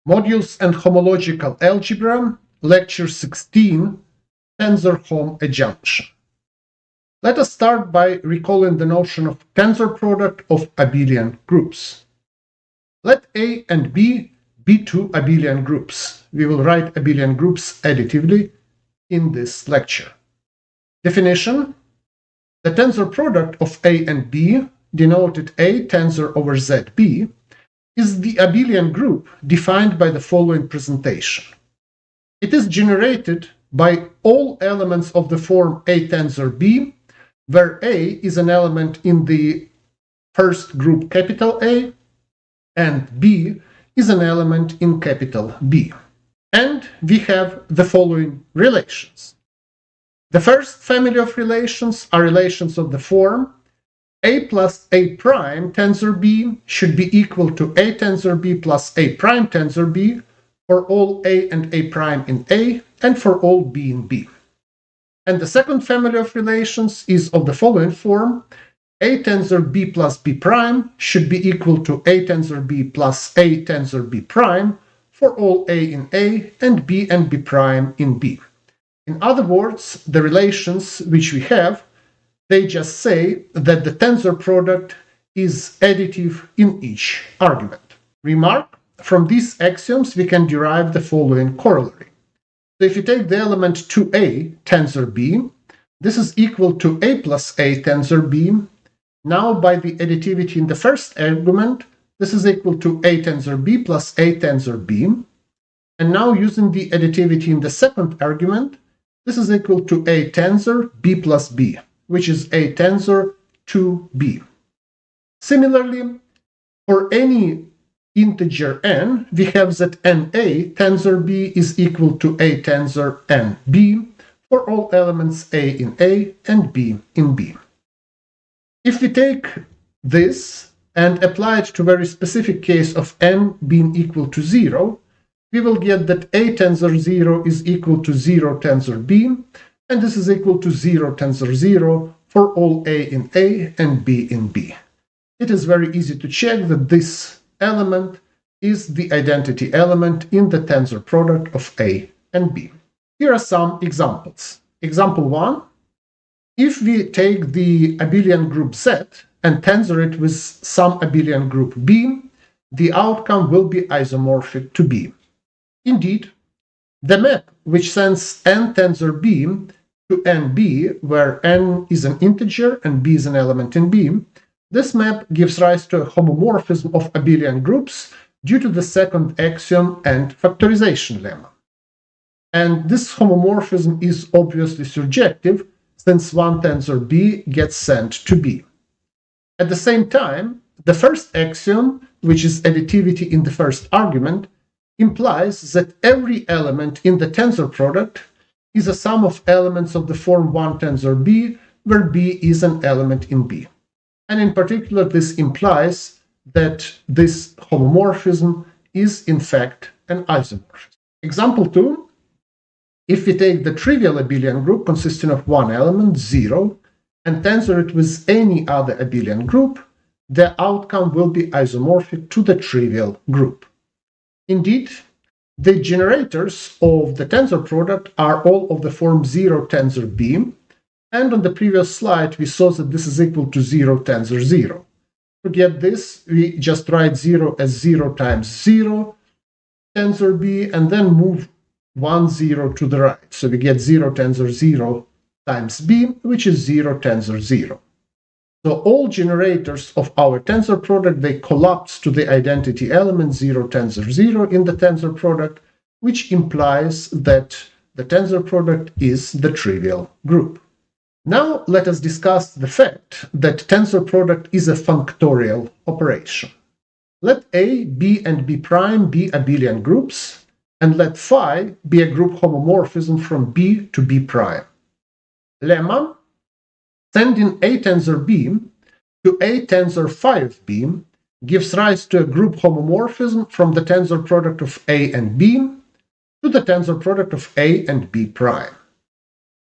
Modules and Homological Algebra, Lecture 16, Tensor-hom Adjunction. Let us start by recalling the notion of tensor product of abelian groups. Let A and B be two abelian groups. We will write abelian groups additively in this lecture. Definition: the tensor product of A and B, denoted A tensor over ZB, is the abelian group defined by the following presentation. It is generated by all elements of the form A tensor B, where A is an element in the first group capital A, and B is an element in capital B. And we have the following relations. The first family of relations are relations of the form A plus A prime tensor B should be equal to A tensor B plus A prime tensor B for all A and A prime in A and for all B in B. And the second family of relations is of the following form: A tensor B plus B prime should be equal to A tensor B plus A tensor B prime for all A in A and B prime in B. In other words, the relations which we have, they just say that the tensor product is additive in each argument. Remark: from these axioms we can derive the following corollary. So if you take the element 2A tensor B, this is equal to A plus A tensor B. Now by the additivity in the first argument, this is equal to A tensor B plus A tensor B. And now using the additivity in the second argument, this is equal to A tensor B plus B, which is A tensor 2B. Similarly, for any integer n, we have that NA tensor B is equal to A tensor NB for all elements A in A and B in B. If we take this and apply it to a very specific case of n being equal to 0, we will get that A tensor 0 is equal to 0 tensor B, and this is equal to 0 tensor 0 for all A in A and B in B. It is very easy to check that this element is the identity element in the tensor product of A and B. Here are some examples. Example 1. If we take the abelian group Z and tensor it with some abelian group B, the outcome will be isomorphic to B. Indeed, the map which sends n tensor B to nB, where n is an integer and B is an element in B, this map gives rise to a homomorphism of abelian groups due to the second axiom and factorization lemma. And this homomorphism is obviously surjective, since one tensor B gets sent to B. At the same time, the first axiom, which is additivity in the first argument, implies that every element in the tensor product is a sum of elements of the form 1 tensor B, where B is an element in B. And in particular, this implies that this homomorphism is in fact an isomorphism. Example 2. If we take the trivial abelian group consisting of one element, 0, and tensor it with any other abelian group, the outcome will be isomorphic to the trivial group. Indeed, the generators of the tensor product are all of the form 0 tensor B, and on the previous slide we saw that this is equal to 0 tensor 0. To get this, we just write 0 as 0 times 0 tensor B, and then move 1 0 to the right. So we get 0 tensor 0 times B, which is 0 tensor 0. So all generators of our tensor product, they collapse to the identity element 0 tensor 0 in the tensor product, which implies that the tensor product is the trivial group. Now let us discuss the fact that tensor product is a functorial operation. Let A, B, and B prime be abelian groups, and let phi be a group homomorphism from B to B prime. Lemma: sending A tensor B to A tensor 5B gives rise to a group homomorphism from the tensor product of A and B to the tensor product of A and B prime.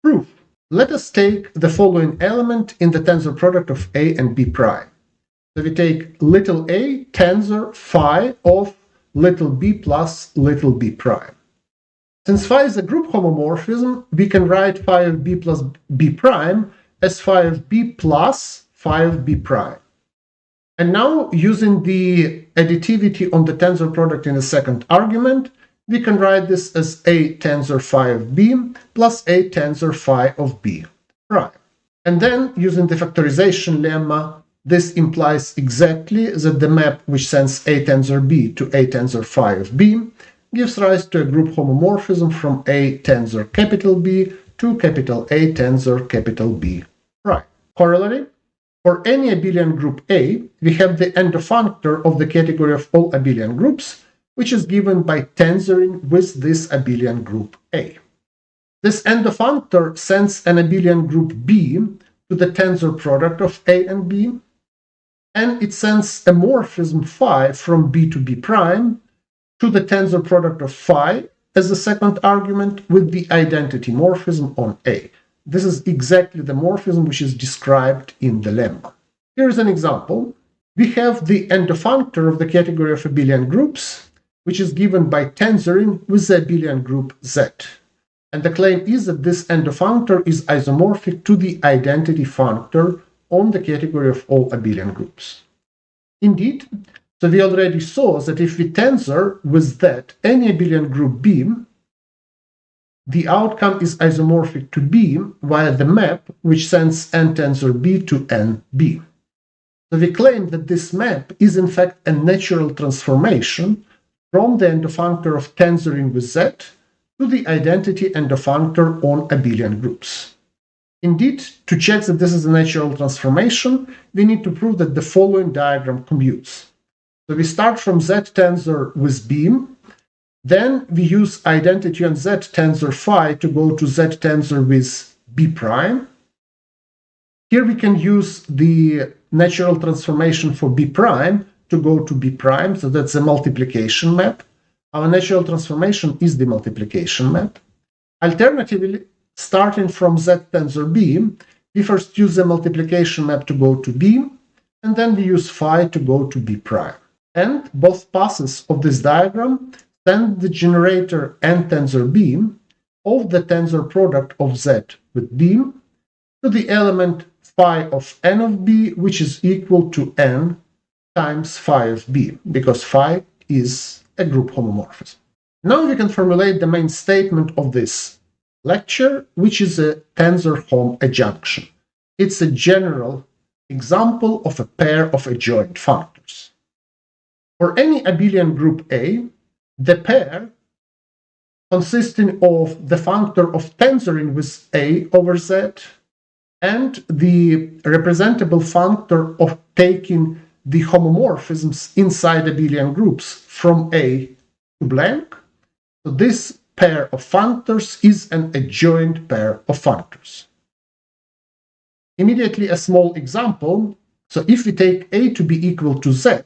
Proof: let us take the following element in the tensor product of A and B prime. So we take little a tensor phi of little b plus little b prime. Since phi is a group homomorphism, we can write phi of b plus b prime as phi of b plus phi of b prime. And now, using the additivity on the tensor product in the second argument, we can write this as a tensor phi of b plus a tensor phi of b prime. And then, using the factorization lemma, this implies exactly that the map which sends a tensor b to a tensor phi of b gives rise to a group homomorphism from a tensor capital B to capital A tensor capital B prime. Corollary: for any abelian group A, we have the endofunctor of the category of all abelian groups, which is given by tensoring with this abelian group A. This endofunctor sends an abelian group B to the tensor product of A and B, and it sends a morphism phi from B to B prime to the tensor product of phi as the second argument with the identity morphism on A. This is exactly the morphism which is described in the lemma. Here is an example. We have the endofunctor of the category of abelian groups, which is given by tensoring with the abelian group Z. And the claim is that this endofunctor is isomorphic to the identity functor on the category of all abelian groups. Indeed, so we already saw that if we tensor with that any abelian group B, the outcome is isomorphic to B via the map which sends n tensor B to nB. So we claim that this map is in fact a natural transformation from the endofunctor of tensoring with Z to the identity endofunctor on abelian groups. Indeed, to check that this is a natural transformation, we need to prove that the following diagram commutes. So we start from Z tensor with B, then we use identity on Z tensor phi to go to Z tensor with B prime. Here we can use the natural transformation for B prime to go to B prime, so that's a multiplication map. Our natural transformation is the multiplication map. Alternatively, starting from Z tensor B, we first use the multiplication map to go to B, and then we use phi to go to B prime. And both passes of this diagram send the generator n tensor B of the tensor product of Z with B to the element phi of n of B, which is equal to n times phi of B, because phi is a group homomorphism. Now we can formulate the main statement of this lecture, which is a Tensor-hom adjunction. It's a general example of a pair of adjoint functors. For any abelian group A, the pair consisting of the functor of tensoring with A over Z and the representable functor of taking the homomorphisms inside abelian groups from A to blank. So this pair of functors is an adjoint pair of functors. Immediately a small example. So if we take A to be equal to Z,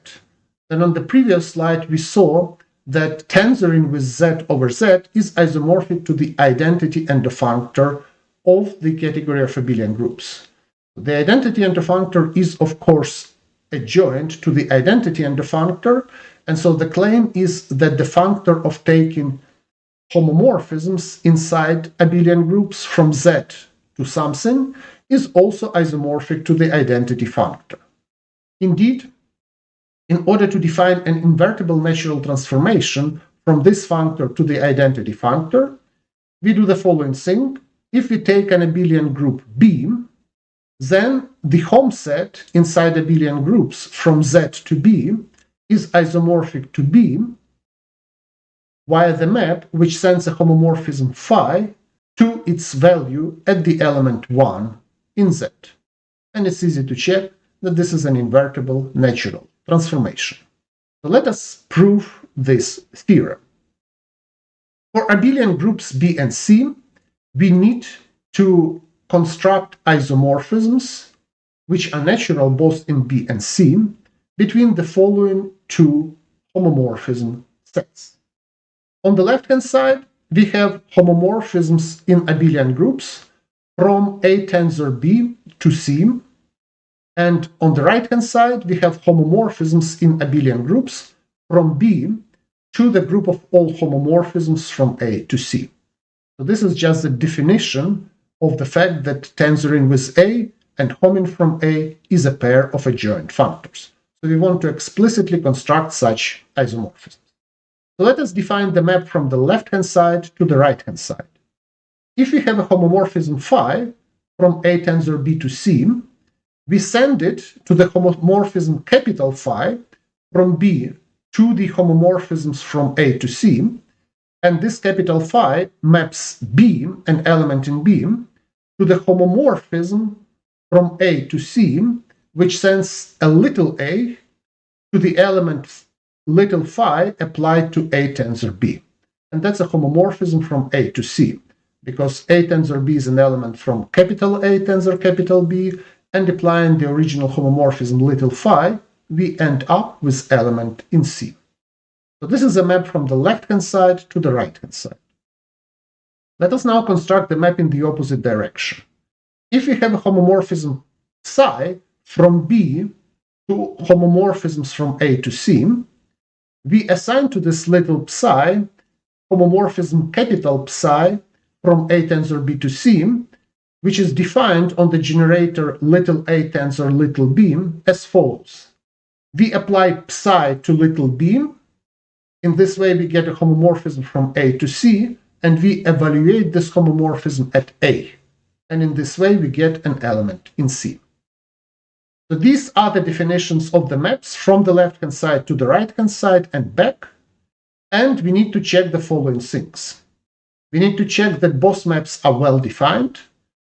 then on the previous slide we saw that tensoring with Z over Z is isomorphic to the identity endofunctor of the category of abelian groups. The identity endofunctor is, of course, adjoint to the identity endofunctor, and so the claim is that the functor of taking homomorphisms inside abelian groups from Z to something is also isomorphic to the identity functor. Indeed, in order to define an invertible natural transformation from this functor to the identity functor, we do the following thing. If we take an abelian group B, then the Hom set inside abelian groups from Z to B is isomorphic to B via the map which sends a homomorphism phi to its value at the element 1 in Z. And it's easy to check that this is an invertible natural transformation. So let us prove this theorem. For abelian groups B and C, we need to construct isomorphisms, which are natural both in B and C, between the following two homomorphism sets. On the left-hand side, we have homomorphisms in abelian groups from A tensor B to C, and on the right-hand side, we have homomorphisms in abelian groups from B to the group of all homomorphisms from A to C. So this is just the definition of the fact that tensoring with A and homing from A is a pair of adjoint functors. So we want to explicitly construct such isomorphisms. So let us define the map from the left-hand side to the right-hand side. If we have a homomorphism phi from A tensor B to C, we send it to the homomorphism capital Phi from B to the homomorphisms from A to C, and this capital Phi maps B, an element in B, to the homomorphism from A to C, which sends a little a to the element little phi applied to A tensor B. And that's a homomorphism from A to C, because A tensor B is an element from capital A tensor capital B, and applying the original homomorphism little phi, we end up with element in C. So this is a map from the left-hand side to the right-hand side. Let us now construct the map in the opposite direction. If we have a homomorphism psi from B to homomorphisms from A to C, we assign to this little psi homomorphism capital psi from A tensor B to C, which is defined on the generator little a tensor little b as follows. We apply psi to little b. In this way, we get a homomorphism from A to C, and we evaluate this homomorphism at A. And in this way, we get an element in C. So these are the definitions of the maps from the left-hand side to the right-hand side and back. And we need to check the following things. We need to check that both maps are well defined,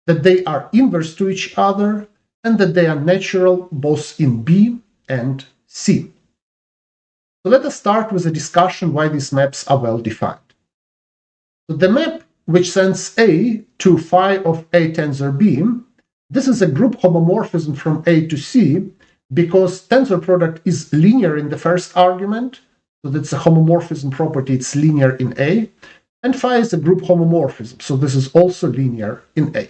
that they are inverse to each other, and that they are natural both in B and C. So let us start with a discussion why these maps are well defined. So the map which sends A to phi of A tensor B, this is a group homomorphism from A to C, because tensor product is linear in the first argument, so that's a homomorphism property, it's linear in A, and phi is a group homomorphism, so this is also linear in A.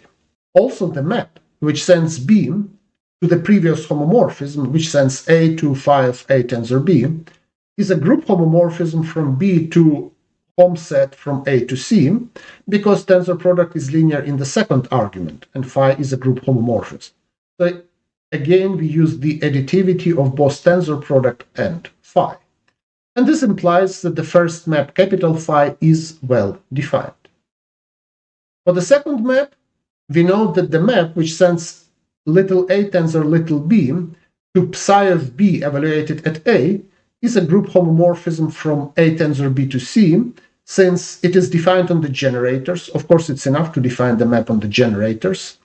Also, the map which sends B to the previous homomorphism, which sends A to phi of A tensor B, is a group homomorphism from B to hom set from A to C, because tensor product is linear in the second argument, and phi is a group homomorphism. So again, we use the additivity of both tensor product and phi. And this implies that the first map, capital Phi, is well defined. For the second map, we know that the map which sends little a tensor little b to psi of b evaluated at A is a group homomorphism from A tensor b to C, since it is defined on the generators. Of course, it's enough to define the map on the generators.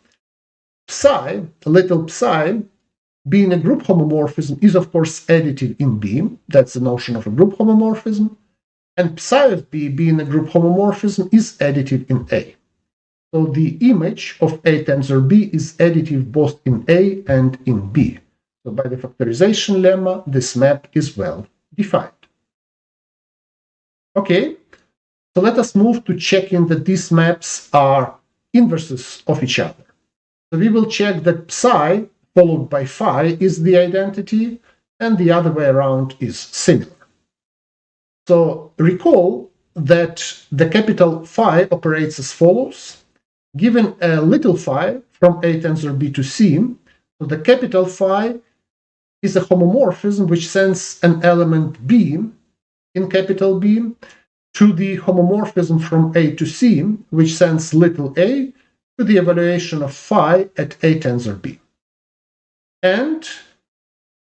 Psi, little psi, being a group homomorphism, is of course additive in B. That's the notion of a group homomorphism. And psi of B, being a group homomorphism, is additive in A. So the image of A tensor B is additive both in A and in B. So by the factorization lemma, this map is well defined. Okay, so let us move to checking that these maps are inverses of each other. So we will check that psi followed by phi is the identity, and the other way around is similar. So recall that the capital Phi operates as follows. Given a little phi from A tensor B to C, so the capital Phi is a homomorphism which sends an element B in capital B to the homomorphism from A to C, which sends little a to the evaluation of phi at A tensor B. And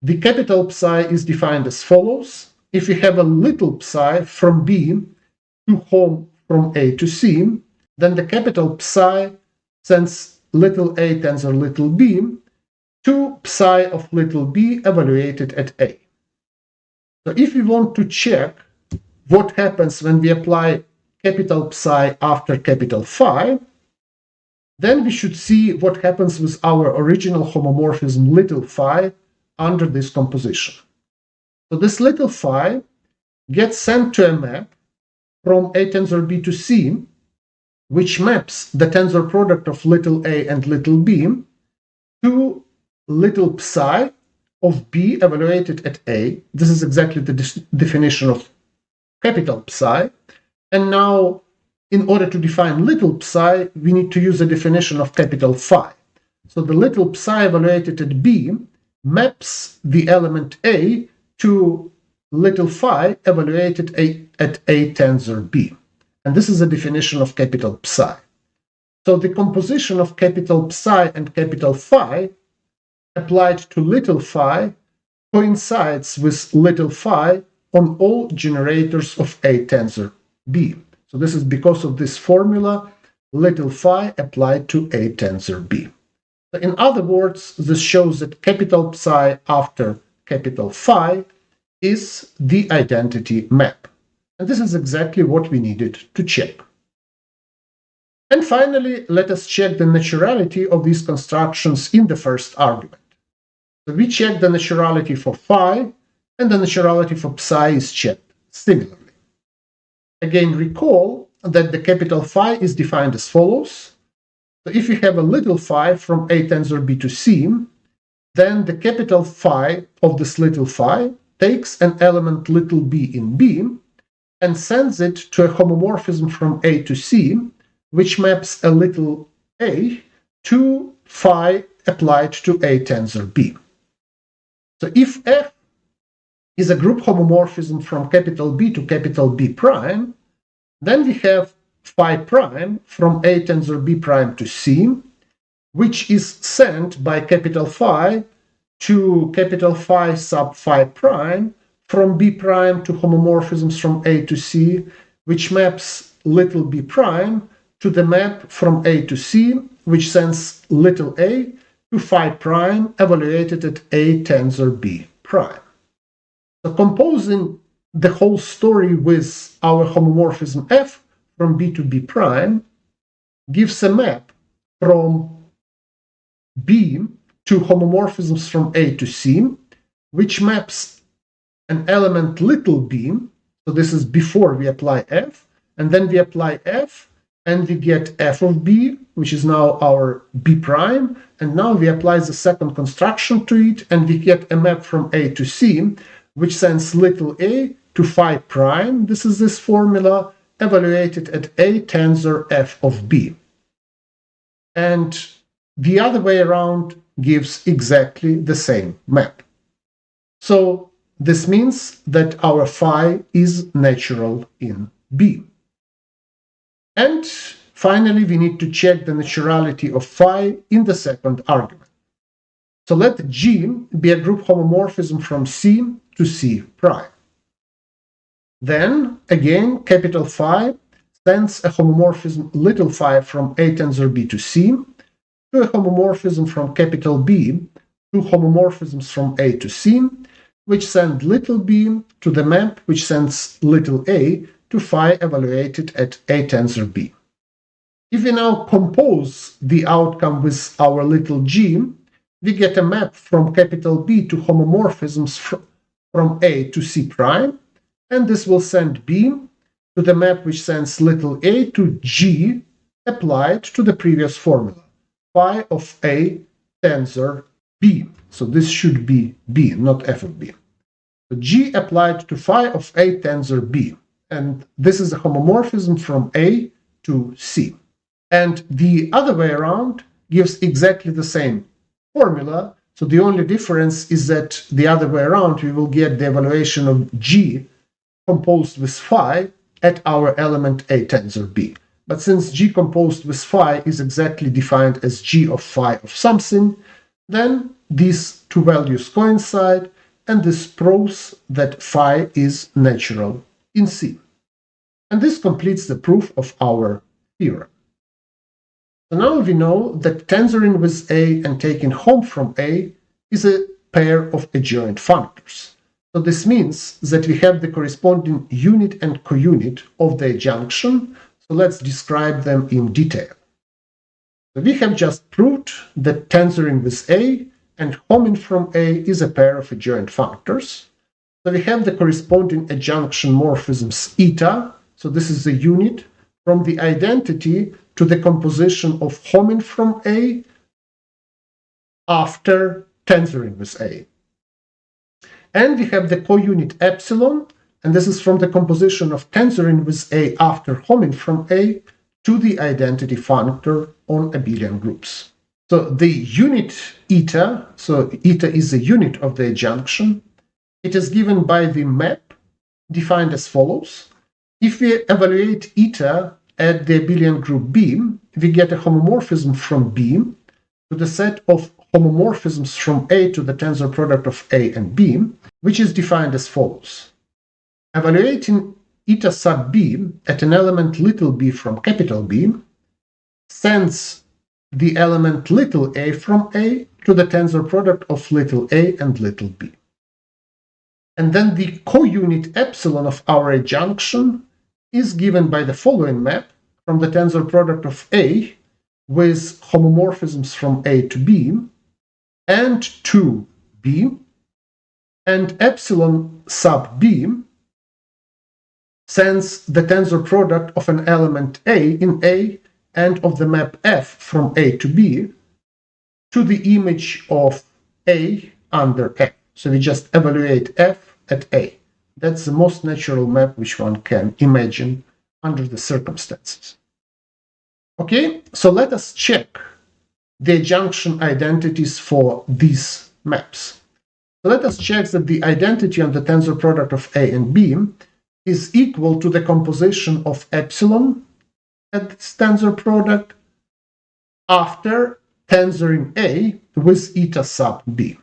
the capital psi is defined as follows. If we have a little psi from B to hom from A to C, then the capital psi sends little a tensor little b to psi of little b evaluated at A. So if we want to check what happens when we apply capital psi after capital phi, then we should see what happens with our original homomorphism little phi under this composition. So this little phi gets sent to a map from A tensor B to C, which maps the tensor product of little a and little b to little psi of b evaluated at A. This is exactly the definition of capital psi. And now, in order to define little psi, we need to use a definition of capital phi. So the little psi evaluated at B maps the element A to little phi evaluated at A tensor B. And this is a definition of capital psi. So the composition of capital psi and capital phi applied to little phi coincides with little phi on all generators of A tensor B. So this is because of this formula, little phi applied to A tensor B. In other words, this shows that capital psi after capital phi is the identity map. And this is exactly what we needed to check. And finally, let us check the naturality of these constructions in the first argument. So we check the naturality for phi, and the naturality for psi is checked similarly. Again, recall that the capital phi is defined as follows. So if you have a little phi from A tensor B to C, then the capital phi of this little phi takes an element little b in B and sends it to a homomorphism from A to C, which maps a little a to phi applied to A tensor B. So if F is a group homomorphism from capital B to capital B prime, then we have phi prime from A tensor B prime to C, which is sent by capital phi to capital phi sub phi prime from B prime to homomorphisms from A to C, which maps little b prime to the map from A to C, which sends little a to phi prime evaluated at A tensor B prime. So composing the whole story with our homomorphism F from B to B prime gives a map from B to homomorphisms from A to C, which maps an element little b, so this is before we apply F, and then we apply F, and we get F of B, which is now our B prime, and now we apply the second construction to it, and we get a map from A to C, which sends little a to phi prime. This is this formula evaluated at A tensor F of B. And the other way around gives exactly the same map. So this means that our phi is natural in B. And finally, we need to check the naturality of phi in the second argument. So let G be a group homomorphism from C to C prime. Then, again, capital phi sends a homomorphism little phi from A tensor B to C to a homomorphism from capital B to homomorphisms from A to C, which send little b to the map which sends little a to phi evaluated at A tensor B. If we now compose the outcome with our little g, we get a map from capital B to homomorphisms from A to C prime, and this will send B to the map which sends little a to G applied to the previous formula, phi of A tensor B. So this should be B, not F of B. So G applied to phi of A tensor B. And this is a homomorphism from A to C. And the other way around gives exactly the same formula. So the only difference is that the other way around, we will get the evaluation of G composed with phi at our element A tensor B. But since G composed with phi is exactly defined as G of phi of something, then these two values coincide, and this proves that phi is natural in C. And this completes the proof of our theorem. So now we know that tensoring with A and taking home from A is a pair of adjoint functors. So this means that we have the corresponding unit and counit of the adjunction. So let's describe them in detail. So we have just proved that tensoring with A and homing from A is a pair of adjoint functors. So we have the corresponding adjunction morphisms eta. So this is the unit from the identity to the composition of homing from A after tensoring with A. And we have the counit epsilon, and this is from the composition of tensoring with A after homing from A to the identity functor on abelian groups. So the unit eta, so eta is the unit of the adjunction, it is given by the map defined as follows. If we evaluate eta at the abelian group B, we get a homomorphism from B to the set of homomorphisms from A to the tensor product of A and B, which is defined as follows. Evaluating eta sub B at an element little b from capital B sends the element little a from A to the tensor product of little a and little b. And then the co-unit epsilon of our adjunction is given by the following map from the tensor product of A with homomorphisms from A to B and to B, and epsilon sub B sends the tensor product of an element A in A and of the map F from A to B to the image of A under F. So we just evaluate F at A. That's the most natural map which one can imagine under the circumstances. Okay, so let us check the adjunction identities for these maps. So let us check that the identity on the tensor product of A and B is equal to the composition of epsilon at this tensor product after tensoring A with eta sub B.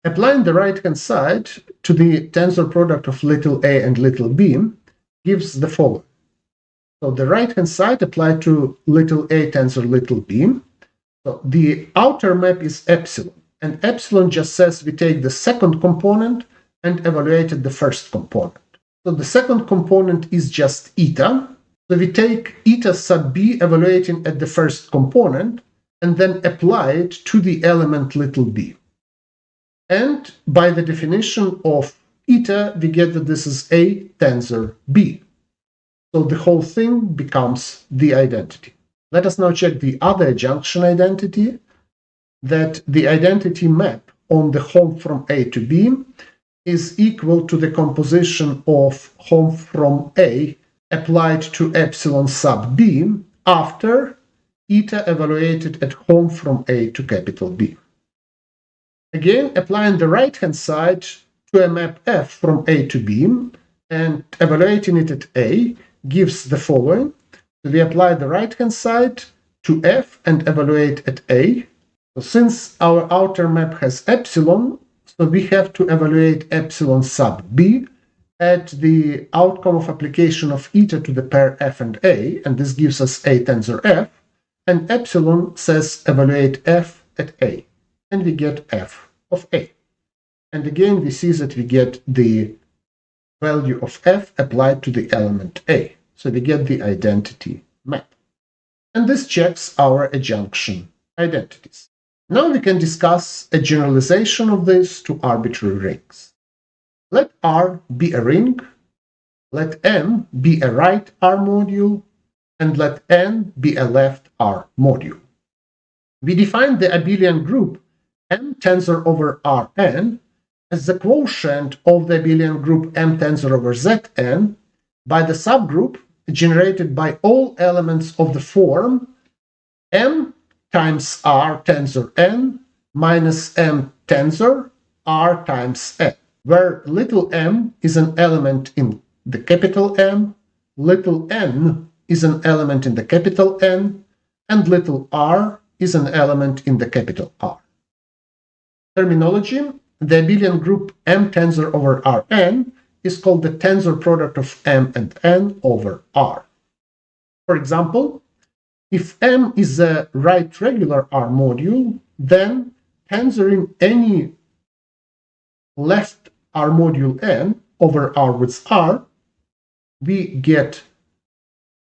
Applying the right-hand side to the tensor product of little a and little b gives the following. So the right-hand side applied to little a tensor little b. So the outer map is epsilon, and epsilon just says we take the second component and evaluated the first component. So the second component is just eta. So we take eta sub b evaluating at the first component and then apply it to the element little b. And by the definition of eta, we get that this is a tensor b. So the whole thing becomes the identity. Let us now check the other adjunction identity, that the identity map on the home from A to B is equal to the composition of home from A applied to epsilon sub b after eta evaluated at home from A to capital B. Again, applying the right-hand side to a map F from A to B and evaluating it at A gives the following. So we apply the right-hand side to F and evaluate at A. So since our outer map has epsilon, so we have to evaluate epsilon sub B at the outcome of application of eta to the pair F and A, and this gives us A tensor F, and epsilon says evaluate F at A, and we get F of A. And again, we see that we get the value of F applied to the element A. So we get the identity map. And this checks our adjunction identities. Now we can discuss a generalization of this to arbitrary rings. Let R be a ring, let M be a right R module, and let N be a left R module. We define the abelian group M tensor over Rn as the quotient of the abelian group M tensor over Zn by the subgroup generated by all elements of the form M times R tensor N minus M tensor R times N, where little m is an element in the capital M, little n is an element in the capital N, and little r is an element in the capital R. Terminology: the abelian group M tensor over Rn is called the tensor product of M and N over R. For example, if M is a right regular R module, then tensoring any left R module N over R with R, we get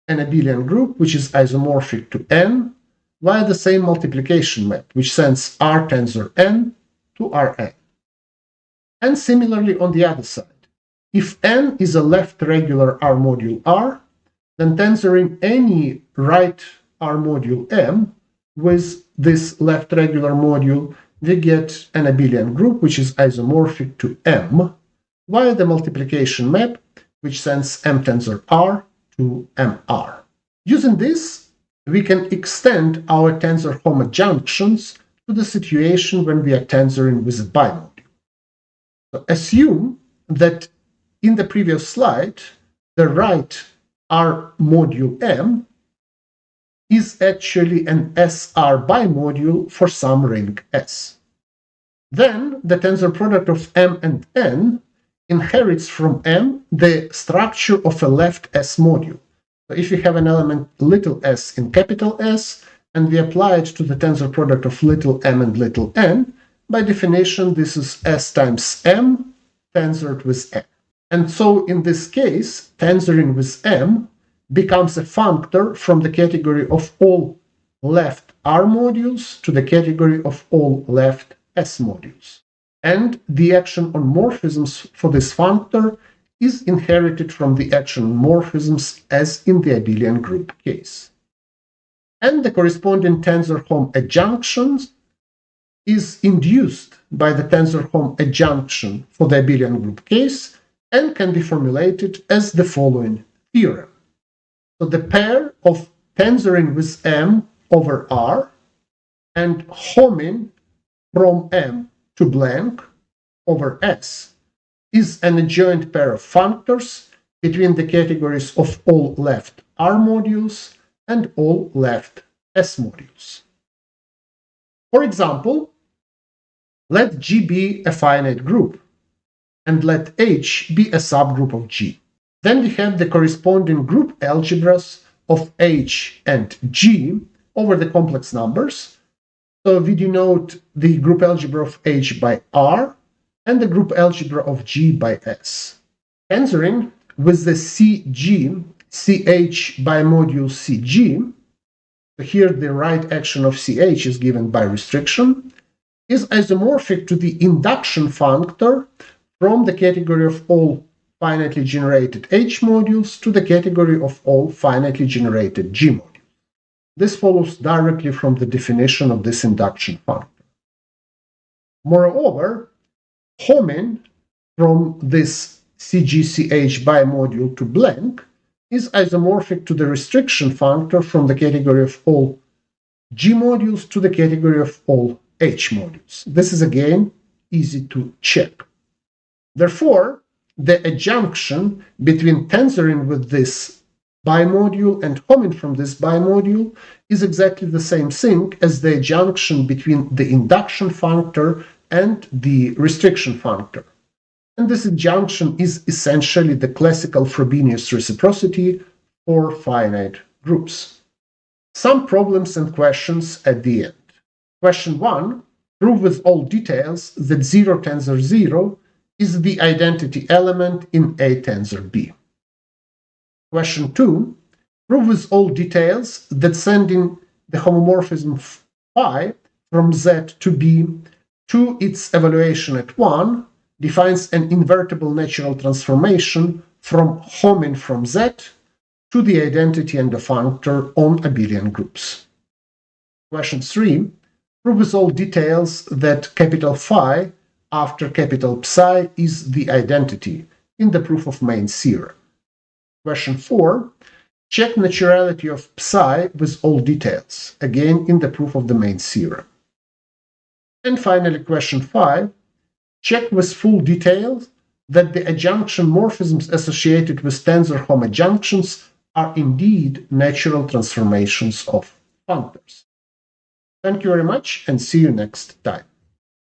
an abelian group which is isomorphic to N via the same multiplication map, which sends R tensor N to Rn. And similarly on the other side, if N is a left regular R module R, then tensoring any right R module M with this left regular module, we get an abelian group which is isomorphic to M via the multiplication map which sends M tensor R to MR. Using this, we can extend our Tensor-hom adjunctions to the situation when we are tensoring with a bimodule. So assume that in the previous slide, the right R module M is actually an SR bimodule for some ring S. Then the tensor product of M and N inherits from M the structure of a left S module. So if we have an element little s in capital S, and we apply it to the tensor product of little m and little n, by definition this is S times M tensored with M. And so in this case, tensoring with M becomes a functor from the category of all left R modules to the category of all left S modules. And the action on morphisms for this functor is inherited from the action on morphisms as in the abelian group case. And the corresponding Tensor-hom adjunction is induced by the Tensor-hom adjunction for the abelian group case and can be formulated as the following theorem. So the pair of tensoring with M over R and homing from M to blank over S is an adjoint pair of functors between the categories of all left R modules and all left S modules. For example, let G be a finite group, and let H be a subgroup of G. Then we have the corresponding group algebras of H and G over the complex numbers. So we denote the group algebra of H by R and the group algebra of G by S. Tensoring with the CG, CH bimodule CG, so here the right action of CH is given by restriction, is isomorphic to the induction functor from the category of all finitely generated H modules to the category of all finitely generated G modules. This follows directly from the definition of this induction functor. Moreover, homing from this CGCH bimodule to blank is isomorphic to the restriction functor from the category of all G modules to the category of all H modules. This is again easy to check. Therefore, the adjunction between tensoring with this bimodule and homing from this bimodule is exactly the same thing as the adjunction between the induction functor and the restriction functor. And this adjunction is essentially the classical Frobenius reciprocity for finite groups. Some problems and questions at the end. Question 1. Prove with all details that 0 tensor 0 is the identity element in A tensor B. Question 2. Prove with all details that sending the homomorphism phi from Z to B to its evaluation at 1 defines an invertible natural transformation from homing from Z to the identity and the functor on abelian groups. Question 3. Prove with all details that capital phi after capital psi is the identity in the proof of main theorem. Question 4. Check naturality of psi with all details, again in the proof of the main theorem. And finally, question 5. Check with full details that the adjunction morphisms associated with Tensor-hom adjunctions are indeed natural transformations of functors. Thank you very much and see you next time.